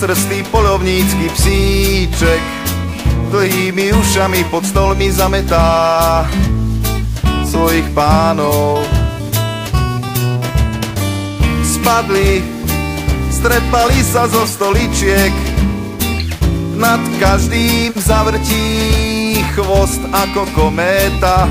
Ostrostý poľovnícky psíček dlhými ušami pod stolmi zametá svojich pánov. Spadli, stretpali sa zo stoličiek, nad každým zavrtí chvost ako kométa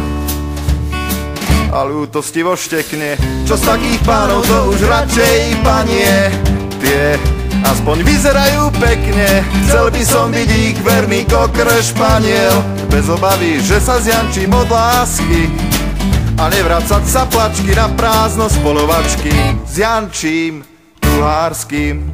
a ľútostivo štekne. Čo z takých pánov, to už radšej panie, tie aspoň vyzerajú pekne. Chcel by som byť ich verný kokr španiel, bez obavy, že sa zjančím od lásky a nevracať sa plačky na prázdno z polovačky s Jančím Truhlárským.